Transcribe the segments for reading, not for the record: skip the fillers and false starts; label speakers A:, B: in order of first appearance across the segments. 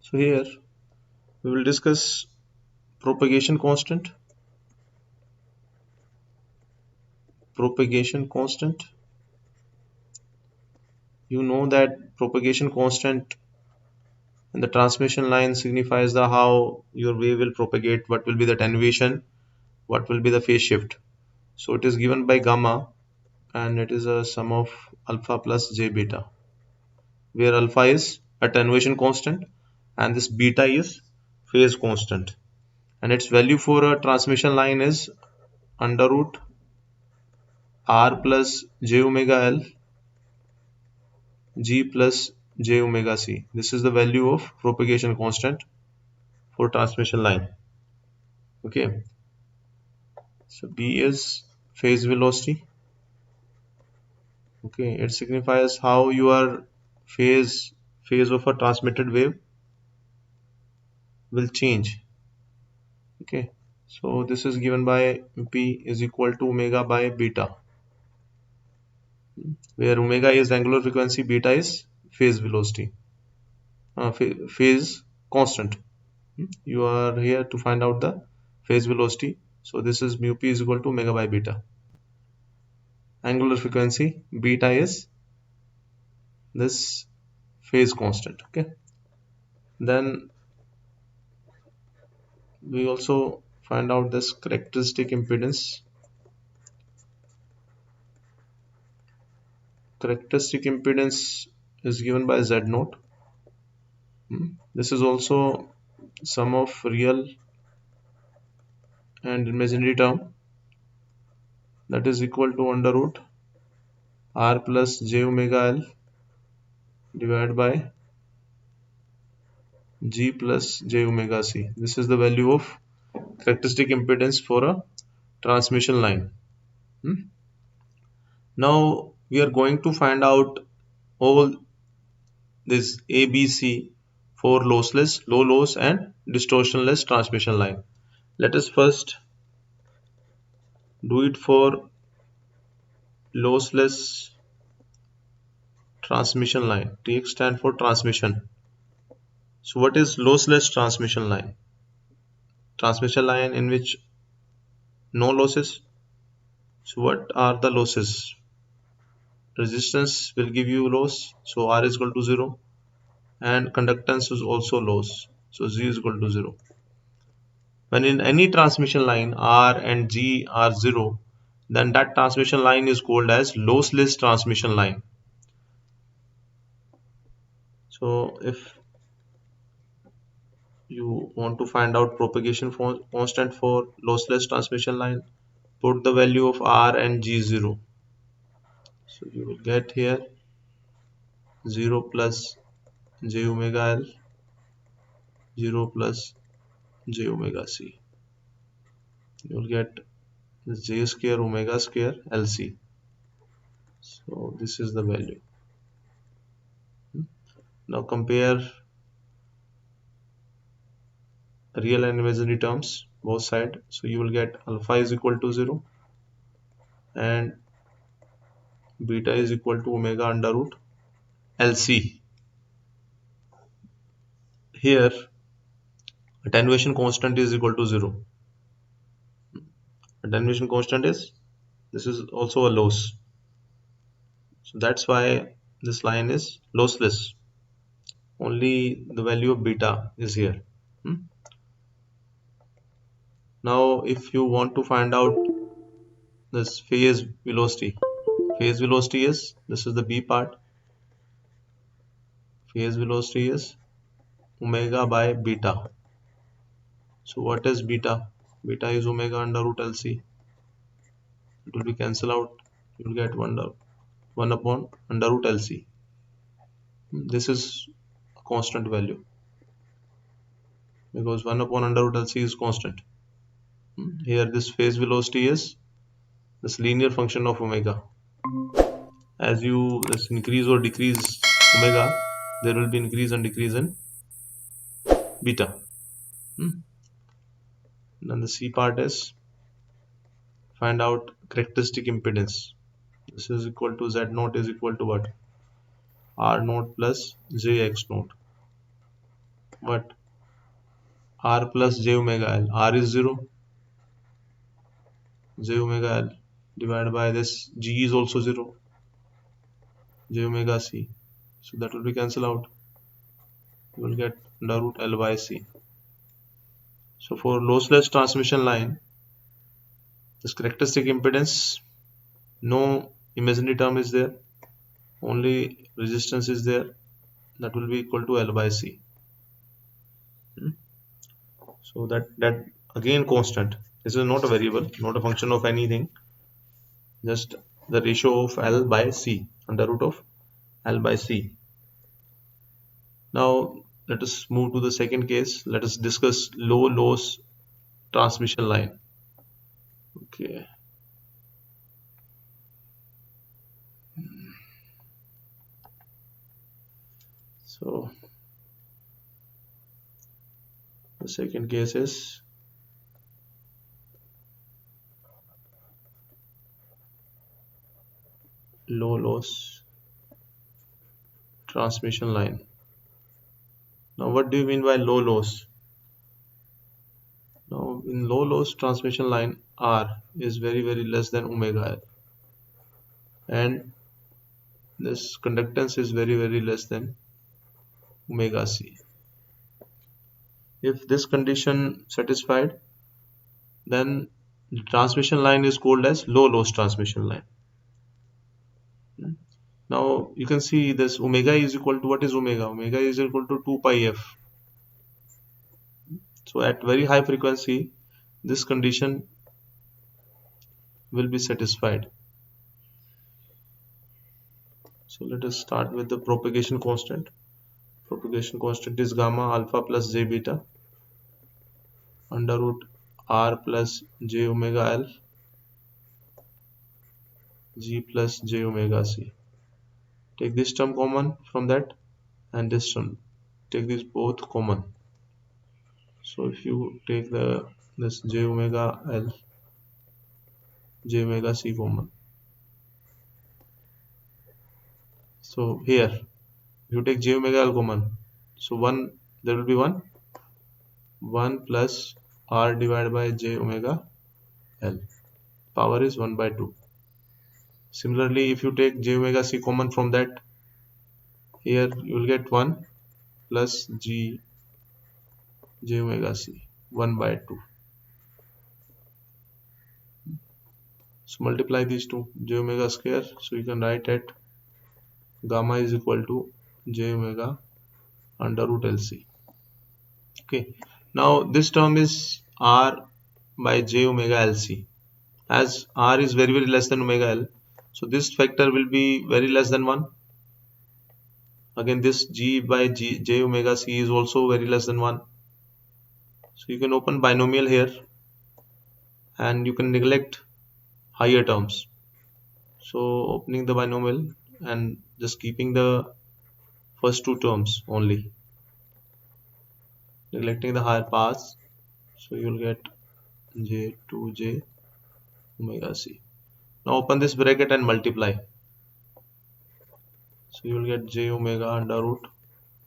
A: So here we will discuss propagation constant. Propagation constant. You know that propagation constant in the transmission line signifies the how your wave will propagate, what will be the attenuation, what will be the phase shift. So it is given by gamma, and it is a sum of alpha plus j beta, where alpha is attenuation constant and this beta is phase constant, and its value for a transmission line is under root r plus j omega l g plus j omega c. This is the value of propagation constant for transmission line. Okay, so b is phase velocity. Okay, it signifies how your phase of a transmitted wave will change. Okay, so this is given by p is equal to omega by beta, where omega is angular frequency, beta is phase velocity, phase constant. You are here to find out the phase velocity, so this is mu p is equal to omega by beta. Angular frequency, beta is this phase constant. Okay, then we also find out this characteristic impedance. Characteristic impedance is given by z naught. This is also sum of real and imaginary term, that is equal to under root r plus j omega l divided by g plus j omega c. This is the value of characteristic impedance for a transmission line. Now we are going to find out all this ABC for lossless, low loss and distortionless transmission line. Let us first do it for lossless transmission line. TX stand for transmission. So what is lossless transmission line? Transmission line in which no losses. So what are the losses? Resistance will give you loss, so R is equal to 0, and conductance is also loss, so Z is equal to 0. When in any transmission line R and G are 0, then that transmission line is called as lossless transmission line. So if you want to find out propagation constant for lossless transmission line, put the value of R and G 0. So you will get here 0 plus j omega L, 0 plus j omega C. You will get j square omega square LC. So this is the value. Now compare real and imaginary terms both sides. So you will get alpha is equal to 0 and beta is equal to omega under root LC. Here attenuation constant is equal to 0. Attenuation constant is, this is also a loss, so that's why this line is lossless. Only the value of beta is here. Now if you want to find out this phase velocity is, this is the B part, phase velocity is omega by beta. So what is beta? Beta is omega under root LC. It will be cancelled out. You will get 1 upon under root LC. This is a constant value because 1 upon under root LC is constant. Here this phase velocity is this linear function of omega. As you this increase or decrease omega, there will be increase and decrease in beta. Then the C part is find out characteristic impedance. This is equal to Z naught is equal to what? R naught plus JX naught. what? R plus j omega L. R is 0. J omega L divided by this G is also 0. J omega C. So that will be cancelled out. You will get under root L by C. So for lossless transmission line, this characteristic impedance, no imaginary term is there, only resistance is there, that will be equal to L by C. So that again constant. This is not a variable, not a function of anything, just the ratio of L by C, under root of L by C. Now let us move to the second case. Let us discuss low loss transmission line. Okay. So the second case is low loss transmission line. Now what do you mean by low loss? Now in low loss transmission line, R is very less than omega L, and this conductance is very less than omega C. If this condition satisfied, then the transmission line is called as low loss transmission line. Now you can see this omega is equal to, what is omega? Omega is equal to 2 pi f. So at very high frequency, this condition will be satisfied. So let us start with the propagation constant. Propagation constant is gamma alpha plus j beta under root R plus j omega L G plus j omega C. Take this term common from that, and this term, take these both common. So if you take this j omega L j omega C common, so here if you take j omega L common, so 1, there will be 1 plus R divided by j omega L, power is 1 by 2. Similarly, if you take j omega C common from that, here you will get 1 plus j omega C, 1 by 2. So multiply these two, j omega square, so you can write it gamma is equal to j omega under root LC. Okay, now this term is R by j omega LC. As R is very less than omega L, so this factor will be very less than 1. Again, this G by j omega C is also very less than 1. So you can open binomial here, and you can neglect higher terms. So opening the binomial and just keeping the first two terms only, neglecting the higher parts, so you will get j 2j omega C. Now open this bracket and multiply, so you will get j omega under root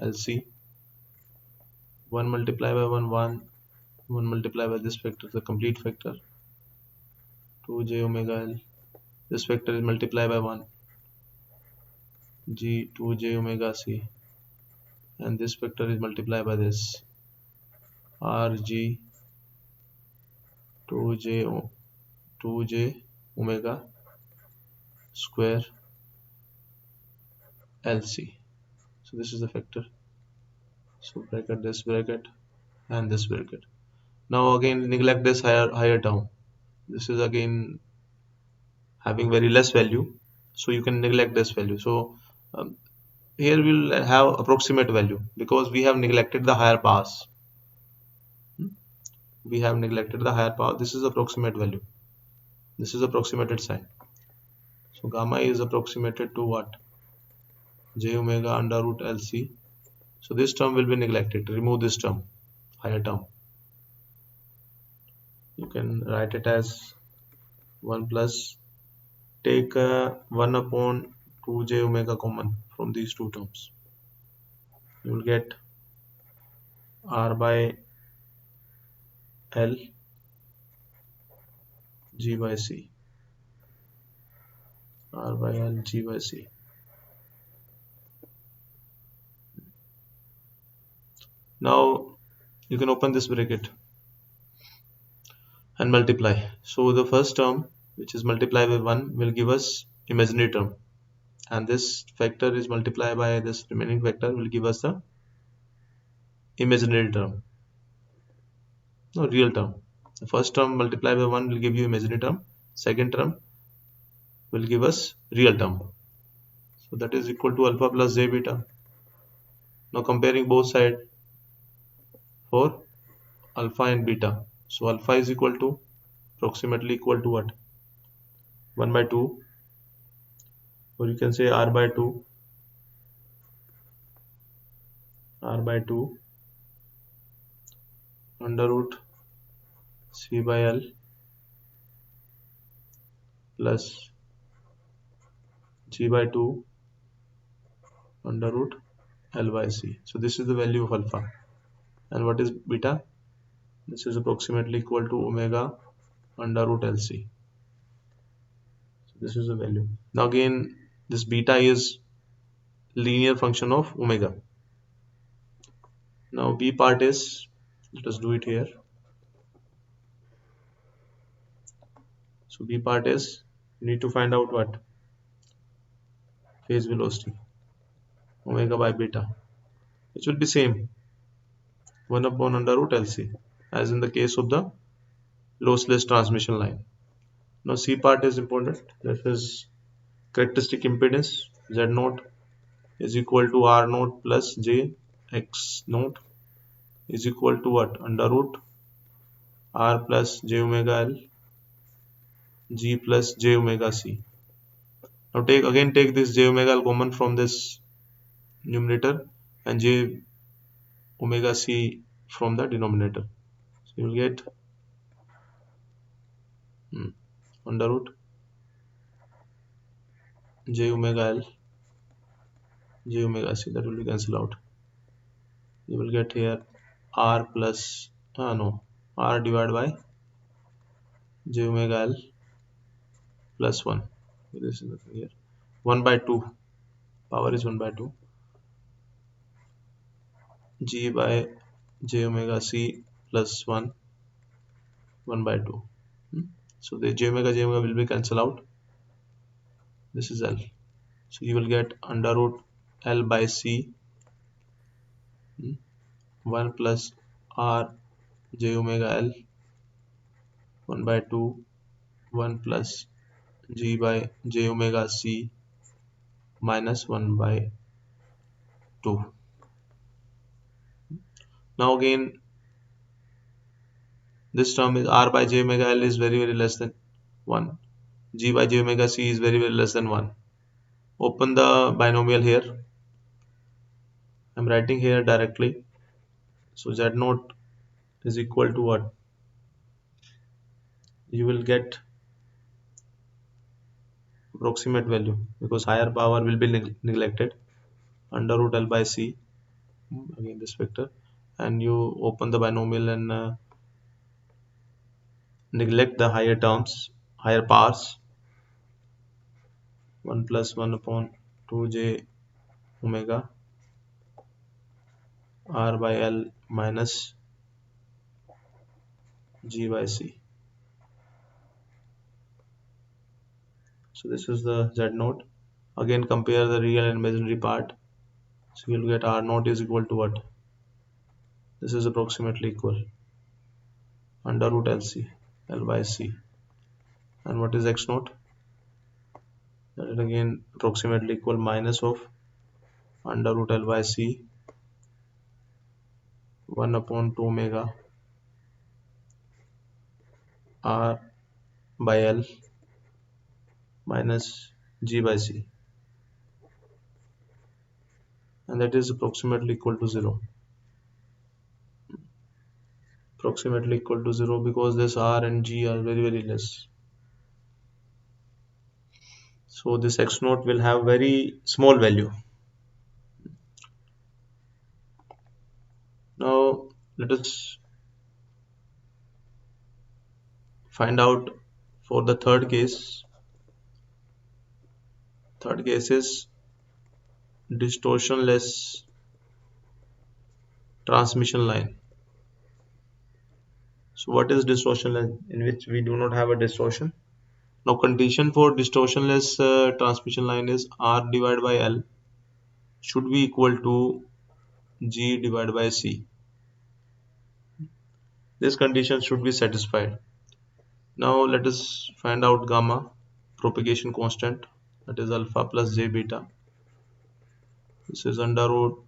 A: LC, 1 multiplied by 1 1 multiplied by this factor, the complete factor, 2j omega L, this factor is multiplied by 1, g 2j omega C, and this factor is multiplied by this rg 2j omega square LC. So this is the factor. So bracket this bracket and this bracket. Now again neglect this higher term. This is again having very less value, so you can neglect this value. So here we'll have approximate value because we have neglected the higher powers. We have neglected the higher power. This is approximate value. This is approximated sign. So gamma is approximated to what? J omega under root LC. So this term will be neglected. Remove this term, higher term. You can write it as 1 plus, take 1 upon 2j omega common from these two terms. You will get R by L G by C, R by L G by C. Now you can open this bracket and multiply. So the first term, which is multiplied by 1, will give us imaginary term, and this factor is multiplied by this remaining factor will give us the imaginary term, no, real term. The first term multiplied by 1 will give you imaginary term, second term will give us real term. So that is equal to alpha plus j beta. Now comparing both sides for alpha and beta. So alpha is equal to approximately equal to what? 1 by 2, or you can say r by 2, r by 2 under root c by l plus g by 2 under root l by c. So this is the value of alpha. And what is beta? This is approximately equal to omega under root lc. So this is the value. Now again, this beta is linear function of omega. Now b part is, let us do it here. So b part is, you need to find out what? Phase velocity, omega by beta, which will be same 1 upon under root LC, as in the case of the lossless transmission line. Now C part is important. That is characteristic impedance Z naught is equal to R naught plus J X naught is equal to what? Under root R plus J omega L G plus J omega C. Now take this J omega L common from this numerator and J omega C from the denominator. So you will get under root J omega L J omega C, that will be cancelled out. You will get here R plus R divided by J omega L plus 1. This is nothing here. 1 by 2. Power is 1 by 2. G by J omega C plus 1. 1 by 2. So the J omega will be cancelled out. This is L. So you will get under root L by C 1 plus R J omega L 1 by 2 1 plus G by J omega C minus 1 by 2. Now again, this term is R by J omega L is very less than 1. G by J omega C is very less than 1. Open the binomial here. I'm writing here directly. So Z naught is equal to what? You will get approximate value because higher power will be neglected. Under root L by C, again this vector, and you open the binomial and neglect the higher terms, higher powers. 1 plus 1 upon 2j omega R by L minus G by C. So this is the Z naught. Again compare the real and imaginary part. So you'll get R naught is equal to what? This is approximately equal under root LC L by C. And what is X naught? That is again approximately equal minus of under root L by C 1 upon 2 omega R by L minus G by C, and that is approximately equal to 0. Approximately equal to 0 because this R and G are very less. So this X naught will have very small value. Now Let us find out for the third case. Third case is distortionless transmission line. So what is distortionless? In which we do not have a distortion. Now condition for distortionless transmission line is R divided by L should be equal to G divided by C. This condition should be satisfied. Now let us find out gamma propagation constant, that is alpha plus j beta. This is under root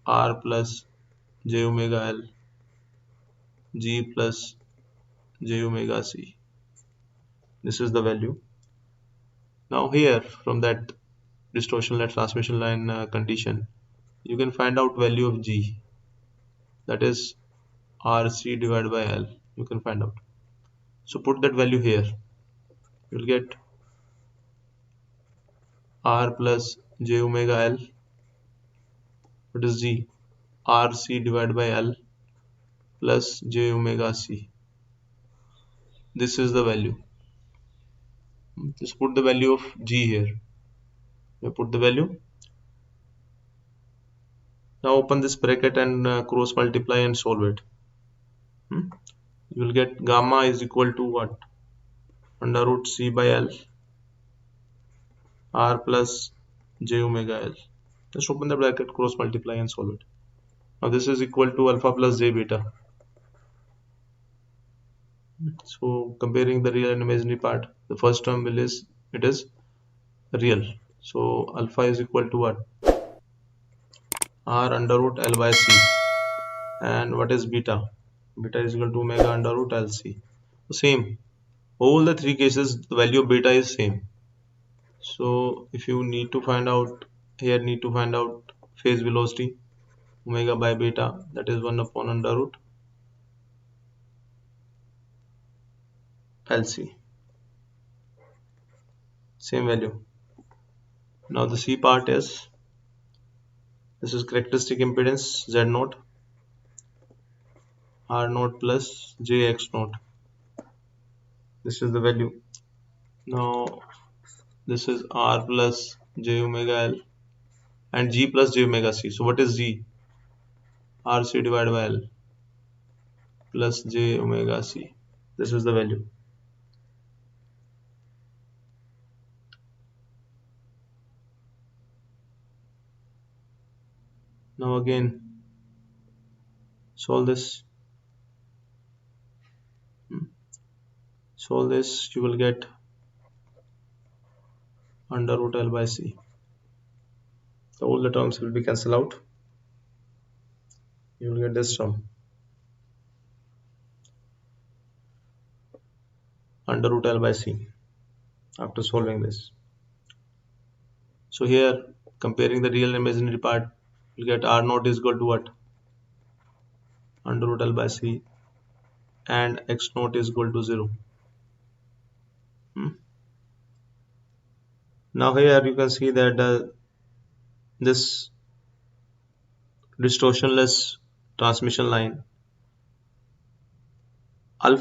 A: R plus j omega L G plus j omega C. This is the value. Now here from that distortionless transmission line condition, you can find out value of G, that is RC divided by L. You can find out. So put that value here. You will get R plus j omega L, what is G, RC divided by L plus j omega C. This is the value. Just put the value of G here. You put the value. Now open this bracket and cross multiply and solve it. You will get gamma is equal to what? Under root C by L R plus j omega L. Just open the bracket, cross multiply and solve it. Now this is equal to alpha plus j beta. So comparing the real and imaginary part, the first term it is real. So alpha is equal to what? R under root L by C. And what is beta? Beta is equal to omega under root LC. So same. All the three cases, the value of beta is same. So if you need to find out here, need to find out phase velocity, omega by beta, that is 1 upon under root LC. Same value. Now the C part is, this is characteristic impedance Z naught R naught plus JX naught. This is the value. Now this is R plus j omega L and G plus j omega C. So what is G? RC divided by L plus j omega C. This is the value. Now again solve this. Solve this, you will get under root L by C. So all the terms will be cancelled out. You will get this term under root L by C after solving this. So here comparing the real and imaginary part, you will get R naught is equal to what? Under root L by C and X naught is equal to 0. Now here you can see that this distortionless transmission line